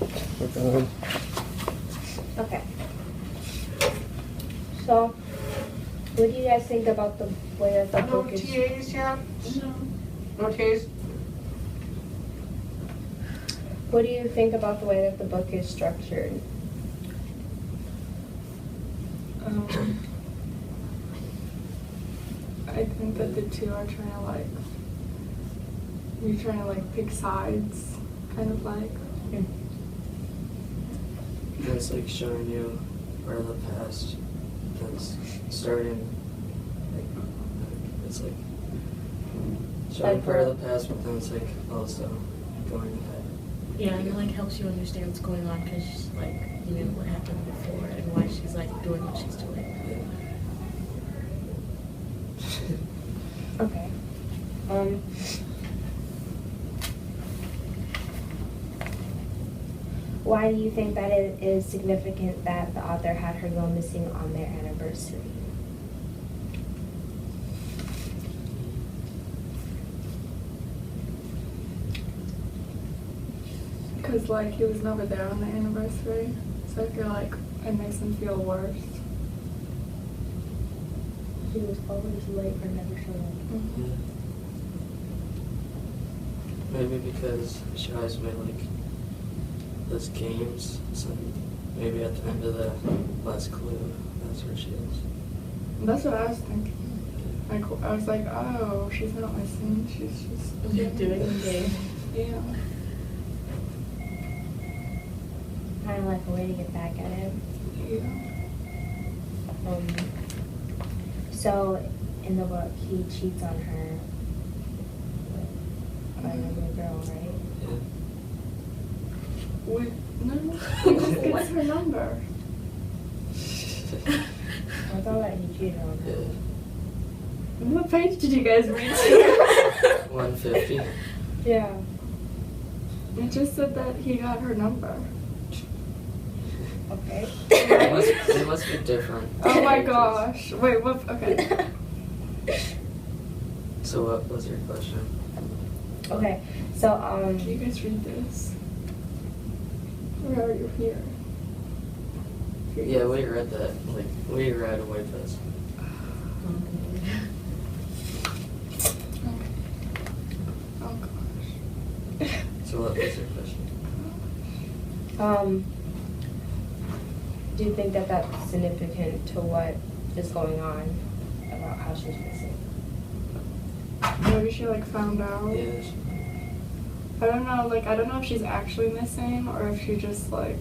We're done. Okay. So, what do you guys think about the way that the No book is? TAs yet? No TAs? What do you think about the way that the book is structured? I think that the two are trying to like, you're trying to like pick sides, kind of like. It's like showing you part of the past that's starting, like, it's like showing part of the past, but then it's like also going ahead. Yeah, and it like helps you understand what's going on because like you know what happened before and why she's like doing what she's doing. Okay. Why do you think that it is significant that the author had her go missing on their anniversary? Because like he was never there on the anniversary, so I feel like it makes him feel worse. She was always late or never showed up. Mm-hmm. Yeah. Maybe because she always made like those games, so maybe at the end of the last clue, that's where she is. That's what I was thinking. Like I was like, oh, she's not missing. She's just Doing the game. Yeah. Kind of like a way to get back at him. Yeah. So, in the book, he cheats on her with another girl, right? Yeah. Wait, no, he just gets her number. I thought that he cheated on her. Yeah. What page did you guys read? 150. Yeah. It just said that he got her number. Okay. They must be different. Oh my gosh. Wait, what? Okay. So what was your question? Okay. So, Can you guys read this? Or are you here? Yeah, we read that. Like, we read with us. Oh gosh. So what was your question? do you think that that's significant to what is going on about how she's missing? Maybe she like found out. Yeah. I don't know. Like I don't know if she's actually missing or if she just like.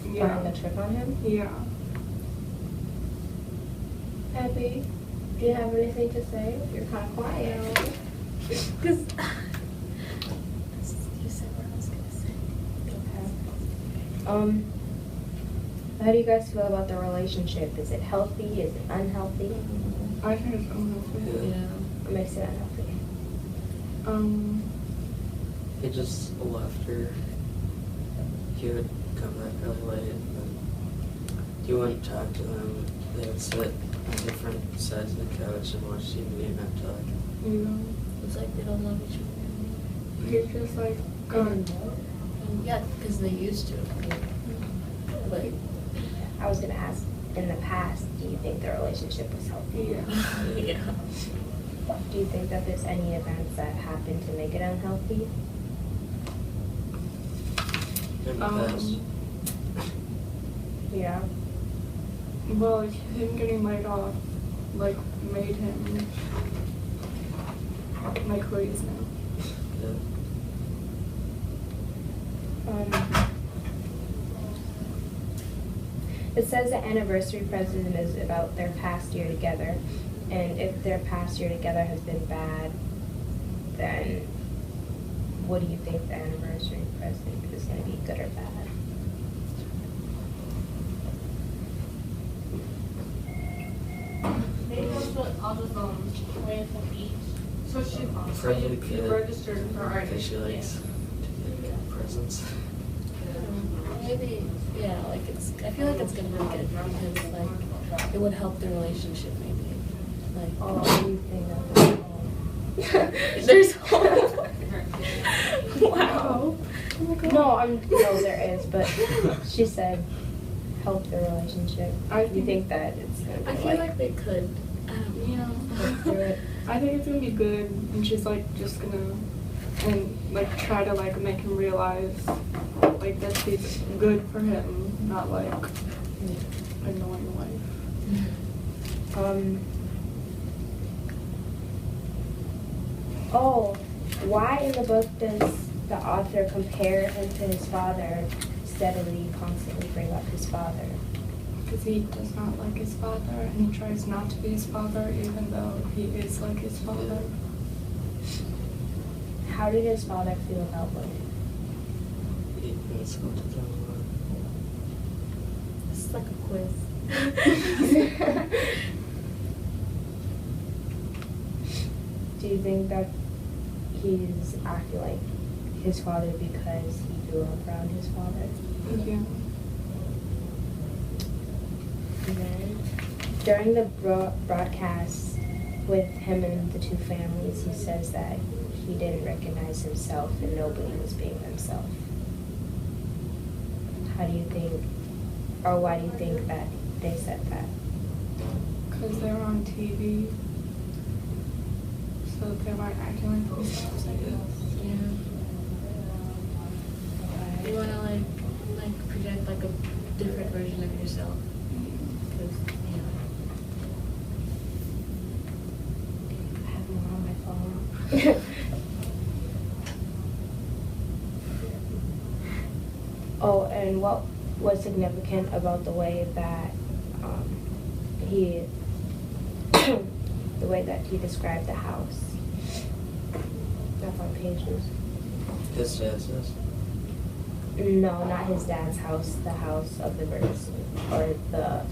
Playing the trick on him? Yeah. Abby, do you have anything to say? You're kind of quiet. Because you said what I was gonna say. Okay. How do you guys feel about the relationship? Is it healthy? Is it unhealthy? I think it's unhealthy. Yeah. What makes it unhealthy? He just left her. He would come back really late, and he wouldn't talk to them. They would sit on different sides of the couch and watch TV and not talk. It's like they don't love each other. He's just like gone. Yeah, because they used to. But I was gonna ask, in the past, do you think the relationship was healthy? Yeah. yeah. Do you think that there's any events that happened to make it unhealthy? In the past. Yeah. Well, like, him getting laid off, like, made him like who he is now. Yeah. It says the anniversary present is about their past year together, and if their past year together has been bad, then what do you think the anniversary present is going to be, good or bad? Maybe I'll just wait for each. So she Probably could. registered for our Because she likes to get presents. Maybe, yeah, like it's, I feel like it's gonna be good because like, it would help the relationship maybe. Like, Oh, what do you think of there's hope. Wow. Oh my god. No, there is, but she said help the relationship. You think that it's gonna be I feel like they could, work through it. I think it's gonna be good, and she's like just gonna like try to like make him realize like that she's good for him, not like annoying wife. Oh, why in the book does the author compare him to his father, steadily, constantly bring up his father? Because he does not like his father, and he tries not to be his father, even though he is like his father. How did his father feel about women? Let's go to that one. It's like a quiz. Do you think that he's acting like his father because he grew up around his father? Yeah. And then during the broadcast with him and the two families, he says that he didn't recognize himself and nobody was being himself. How do you think, or why do you think that they said that? Because they were on TV, so they weren't acting like themselves, I guess. Yeah. You wanna like project like a different version of yourself. Because, I have more on my phone. Oh, and what was significant about the way that the way that he described the house? That's on pages. His dad says. No, not his dad's house. The house of the murder scene, or the.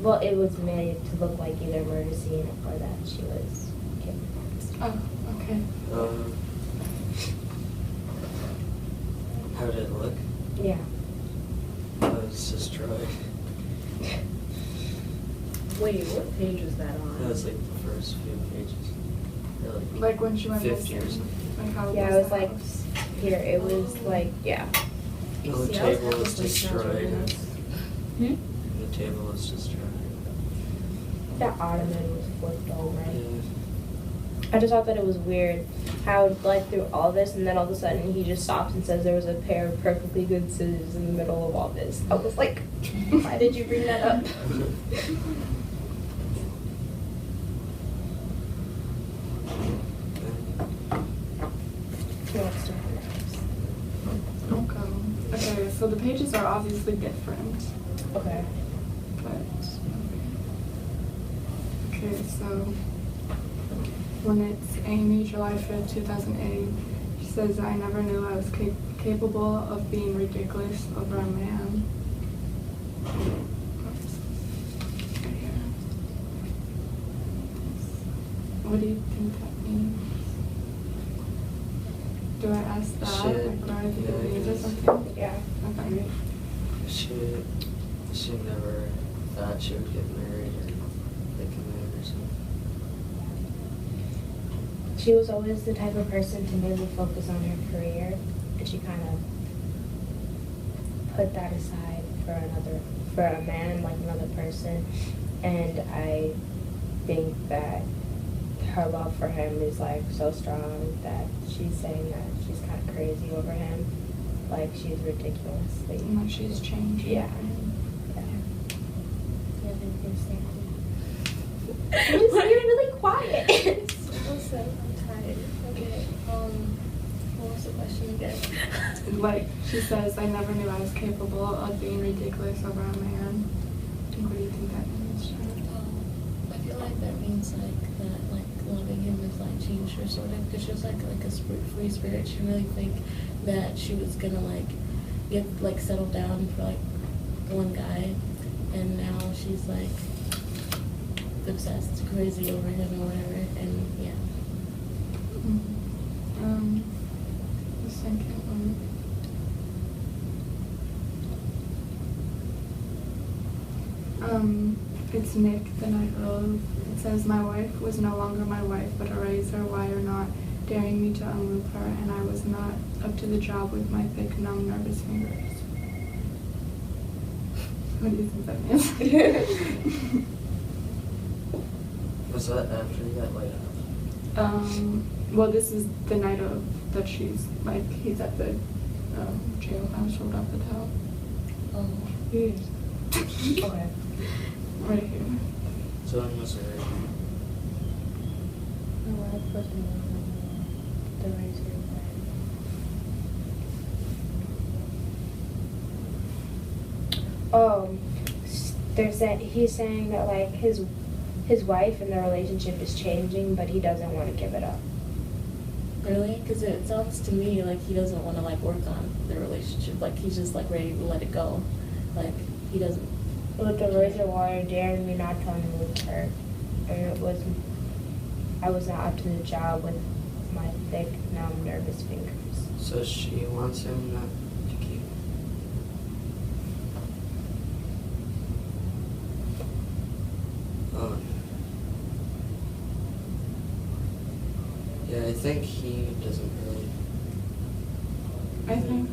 Well, it was made to look like either a murder scene or that she was kidnapped. Oh, okay. How did it look? Yeah. It was destroyed. Wait, what page was that on? That was like the first few pages. Or Like when she went 50 or missing. something. Like how Yeah, was it was the like house? here. It was like yeah. The See, I was table was halfway through destroyed. Snatch The table was destroyed. The ottoman was flipped over. Yeah. I just thought that it was weird how, like, through all this, and then all of a sudden he just stops and says there was a pair of perfectly good scissors in the middle of all this. I was like, why did you bring that up? What's the next? Okay, so the pages are obviously different, Okay. but okay, so when it's Amy, July 5th, 2008, she says, I never knew I was capable of being ridiculous over a man. What do you think that means? Do I ask that? Shit. Like, what do I think Yeah, it I means or guess. something? Yeah. Okay. She never thought she would get married or get married or something. She was always the type of person to mainly focus on her career, and she kind of put that aside for a man, like another person. And I think that her love for him is like so strong that she's saying that she's kind of crazy over him, like she's ridiculously. And that she's changed. Yeah. Do you have anything to say? You're really quiet. Listen, I'm tired. Okay. What was the question again? Like, she says, I never knew I was capable of being ridiculous over a man. What do you think that means, Shannon? I feel like that means like that, like loving him has like changed her sort of, because she was like a free spirit. She really think that she was gonna like get like settled down for like one guy, and now she's like obsessed, crazy over him or whatever, and yeah. The second one. It's Nick, the night of. It says, my wife was no longer my wife, but a razor wire knot daring me to unloop her, and I was not up to the job with my thick, numb, nervous fingers. What do you think that means? Was that after you got laid off? Well, this is the night of that she's, like, he's at the jailhouse or whatever the hell. Oh. Okay. Right here. So in Missouri. No, I wasn't the razor he's saying that like his wife and their relationship is changing, but he doesn't want to give it up. Really? Because it sounds to me like he doesn't want to like work on the relationship. Like he's just like ready to let it go. Like he doesn't. With the razor wire daring me not to unmove her, I was not up to the job with my thick, numb, nervous fingers. So she wants him not to keep. Yeah, I think he doesn't really. I think.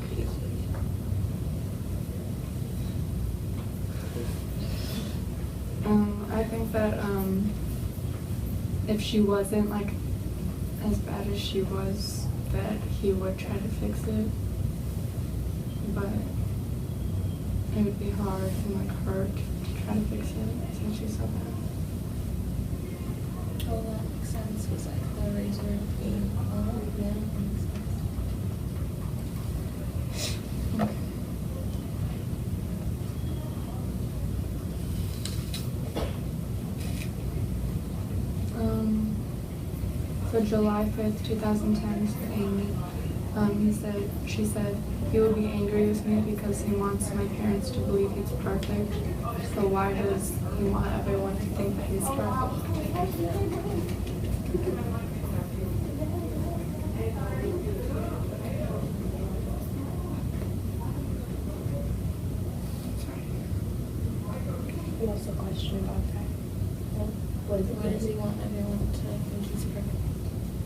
I think that if she wasn't like as bad as she was, that he would try to fix it. But it would be hard and like hurt to try to fix it since she's so bad. Oh, that makes sense. He's like the razor being. Oh, yeah, that makes sense. Okay. So July 5th, 2010, to Amy, she said, he will be angry with me because he wants my parents to believe he's perfect. So why does he want everyone to think that he's perfect? What's the question about that? What is it? Why does he want everyone to think he's perfect?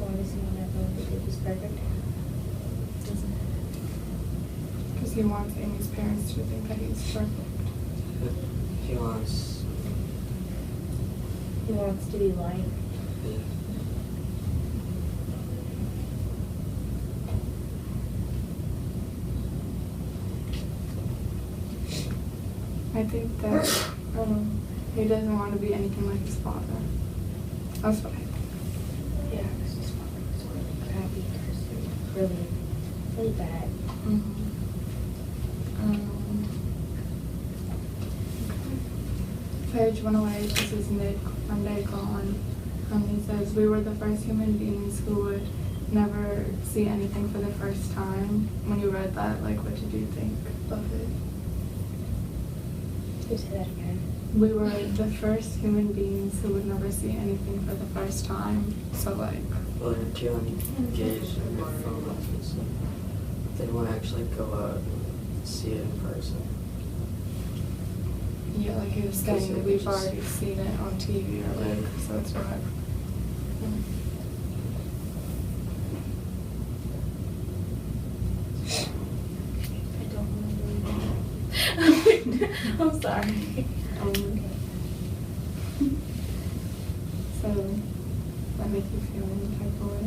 Why does he want everyone to think he's perfect? Doesn't. Because he wants Amy's parents to think that he's perfect. He wants. He wants to be liked. Yeah. I think that he doesn't want to be anything like his father. That's what I think. Yeah, because his father was a really crappy person. Really, really bad. Page 108, this is Nick from Day Gone. He says, we were the first human beings who would never see anything for the first time. When you read that, like, what did you think of it? Can you say that again? We were the first human beings who would never see anything for the first time. So, like... Well, they're too engaged in their phones, so they don't actually go out and see it in person. Yeah, like he was saying, we've already seen it on TV or like, so it's not... I don't remember. I'm sorry. So, that make you feel any type of way?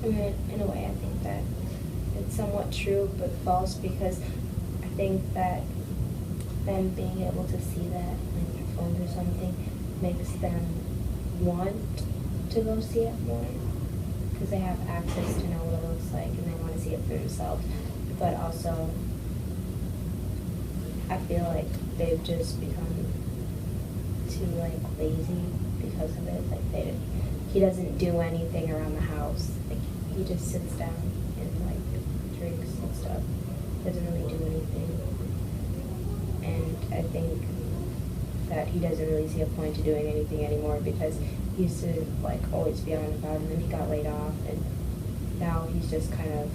I mean, in a way, I think that it's somewhat true but false, because I think that them being able to see that on their phones or something makes them want to go see it more, because they have access to know what it looks like and they want to see it for themselves. But also, I feel like they've just become too like lazy because of it. Like he doesn't do anything around the house. Like he just sits down and like drinks and stuff. Doesn't really do anything. And I think that he doesn't really see a point to doing anything anymore, because he used to like always be on about it, and then he got laid off, and now he's just kind of,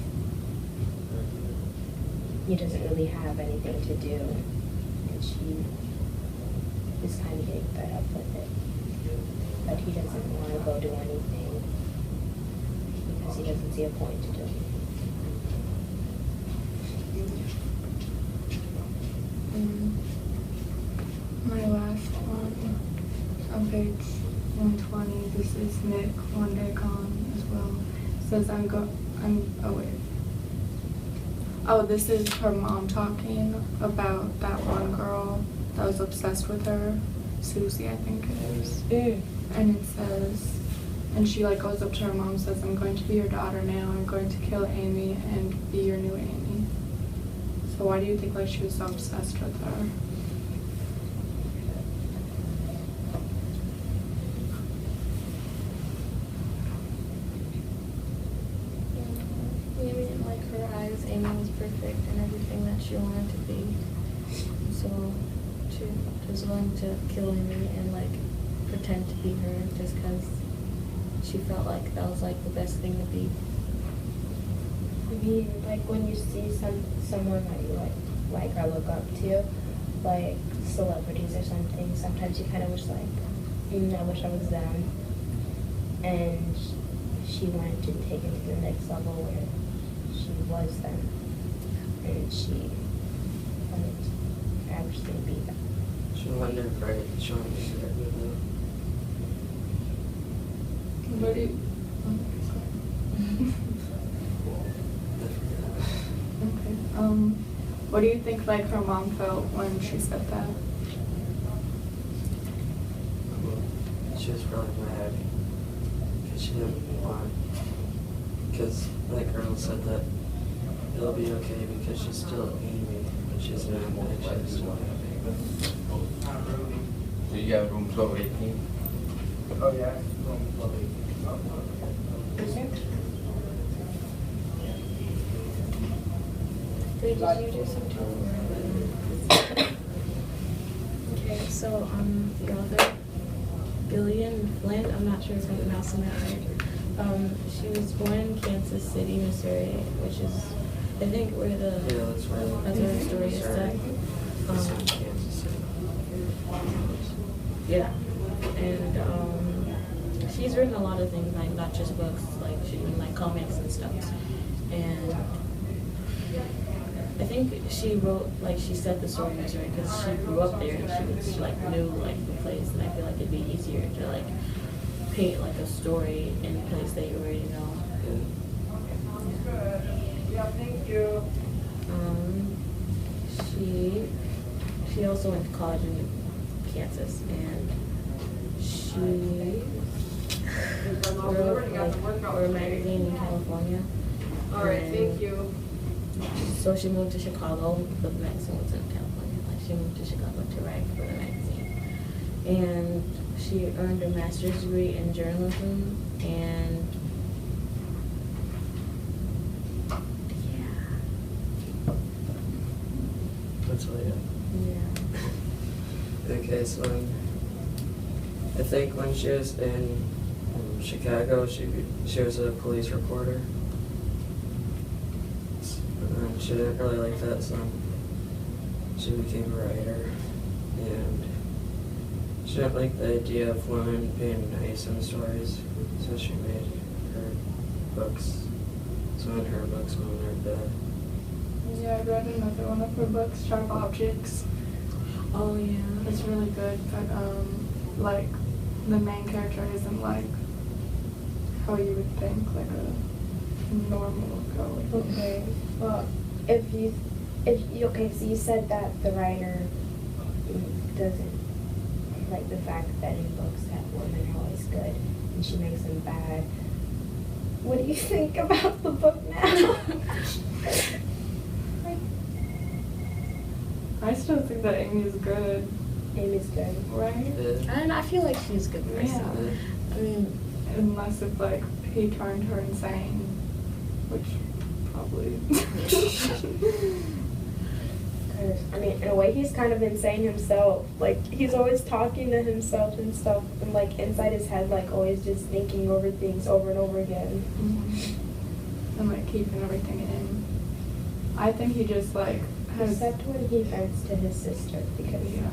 he doesn't really have anything to do, and she is kind of getting fed up with it. But he doesn't want to go do anything because he doesn't see a point to it. My last one on page 120. This is Nick, one day gone as well. Says this is her mom talking about that one girl that was obsessed with her, Susie, I think it is. And it says, and she like goes up to her mom and says, I'm going to be your daughter now. I'm going to kill Amy and be your new Amy. So why do you think like she was so obsessed with her? Maybe in like her eyes, Amy was perfect and everything that she wanted to be. So she was willing to kill Amy and like pretend to be her just because she felt like that was like the best thing to be. I mean, like when you see someone that you like or look up to, like celebrities or something, sometimes you kind of wish like, I wish I was them. And she wanted to take it to the next level where she was them, and she wanted to actually be them. She wanted to write, she wanted to write with them. What do you? Okay. What do you think like her mom felt when she said that? She was probably mad because she didn't want, because that girl said that it'll be okay because she's still Amy, but she's not that she's still Amy. So you have room 1218? Oh, yeah, room 1218. Wait, did you do something? Okay, so the author, Gillian Flynn, I'm not sure if I'm pronouncing that right. She was born in Kansas City, Missouri, which is, I think, where That's where the story is set. It's in Kansas City. Yeah, and she's written a lot of things, like not just books, like she's written like comics and stuff. And I think she wrote, like she said the story in Missouri because she grew up there and she like knew like the place, and I feel like it'd be easier to like paint like a story in a place that you already know. Yeah, thank you. She also went to college in Kansas, and she wrote for a magazine in California. All right, And thank you. so she moved to Chicago, but the magazine was in California. Like she moved to Chicago to write for the magazine. And she earned a master's degree in journalism, and That's all, yeah. yeah. Okay, so I think when she was in Chicago, she was a police reporter. And she didn't really like that, so she became a writer. And she didn't like the idea of women being nice in stories, so she made her books. So in her books, women are bad. Yeah, I read another one of her books, Sharp Objects. Oh yeah. It's really good, but like the main character isn't like how you would think, like a normal girl. Okay, well, okay, so you said that the writer doesn't like the fact that in books that women are always good and she makes them bad. What do you think about the book now? I still think that Amy is good, Amy's good. right? Yeah. And I feel like she's a good person. Yeah. I mean, Unless if like he turned her insane, which probably. I mean, in a way, he's kind of insane himself. Like, he's always talking to himself and stuff, and like inside his head, like always just thinking over things over and over again. Mm-hmm. And like keeping everything in. I think he just like has. Except when he vents to his sister, because Yeah.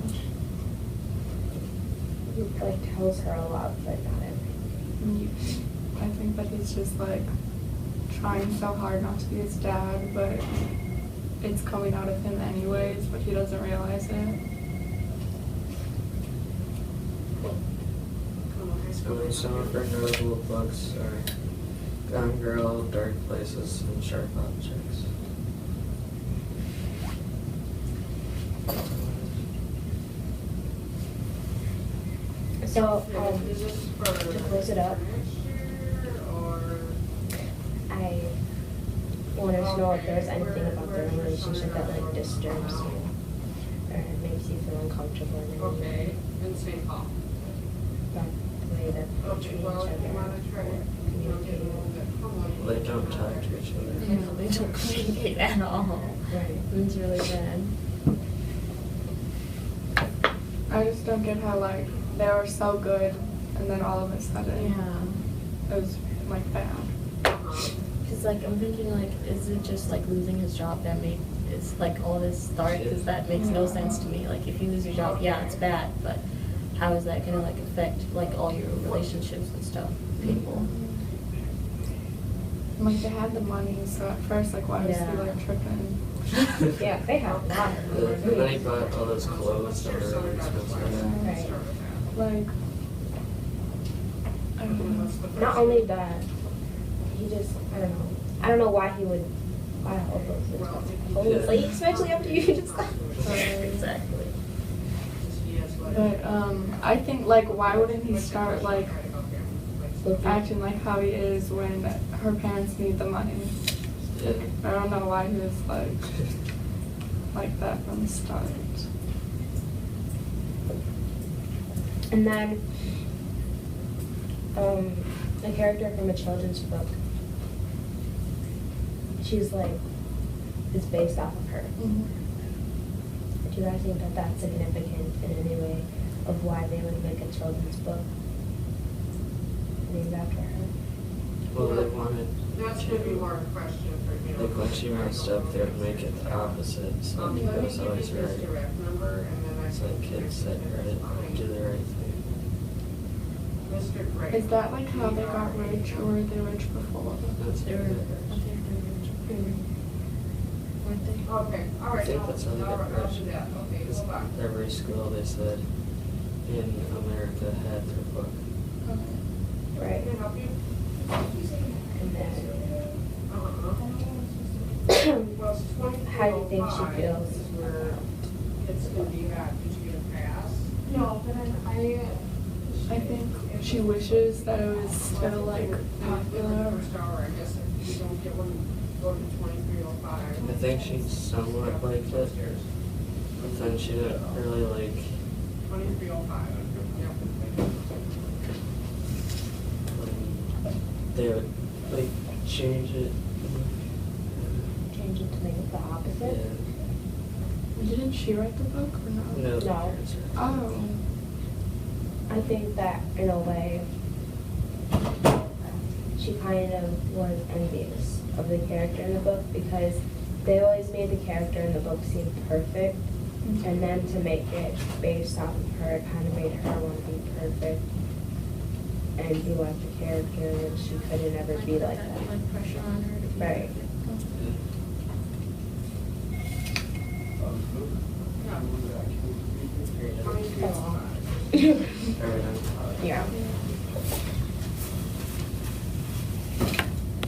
he like tells her a lot, but not everything. I think that he's just like trying so hard not to be his dad, but it's coming out of him anyways, but he doesn't realize it. Some of her notable books are Gone Girl, Dark Places, and Sharp Objects. So, Is this for to close it up, next year or? I wanted to know if there's anything about the relationship that like disturbs you or makes you feel uncomfortable in any Okay, way. in St. Paul. Like the way that they Okay, treat each well, other you wanna try or to communicate. a little bit. Well, they don't talk to each other. Yeah, they don't communicate at all. Right. It's really bad. I just don't get how like they were so good and then all of a sudden Yeah. it was like bad. Cause like I'm thinking like, is it just like losing his job that made it's like all this start? Cause that makes no sense to me. Like if you lose your job, yeah, it's bad, but how is that gonna like affect like all your relationships and stuff, people? And, like they had the money, so at first like why was he Yeah. like tripping? Yeah, they have a lot of And then he money. bought all those clothes that were really expensive. Right. Like I don't know. Not only that, he just, I don't know why he would buy all those expensive clothes. Like, especially after you just Exactly. But I think like why wouldn't he start like acting like how he is when her parents need the money? Yeah. I don't know why he was like that from the start. And then, a character from a children's book, she's like, is based off of her. Do you guys think that that's significant in any way of why they would make a children's book named after her? Well, they wanted That's gonna be more a question for you. like when she messed up, they would make it the opposite. So like, Let it me was give always you his right. direct number and then I It's like kids that do the right thing. Mr. Gray. Is that like how they got rich or were they rich before? That's They were, I think they were, weren't they? Okay, all right. I think that's how they I'll got do rich. that. Okay, Because hold on. every school, they said, in America had their book. Right. Can I help you? And then, Well, it's 23:05. how do you think she feels? Where it's gonna be at, did you get a pass? No, but I think she wishes that it was still like popular. First hour, I guess if you don't get one, go to 23:05. I think she somewhat liked it, but then she didn't really like, 23:05. they would like change it. Change it to make it the Yeah. opposite? Didn't she write the book or not? No. the No. parents are- Oh. I think that in a way, she kind of was envious of the character in the book because they always made the character in the book seem perfect, and then to make it based off of her, it kind of made her want to be perfect and be like the character, and she couldn't ever be like that. Like pressure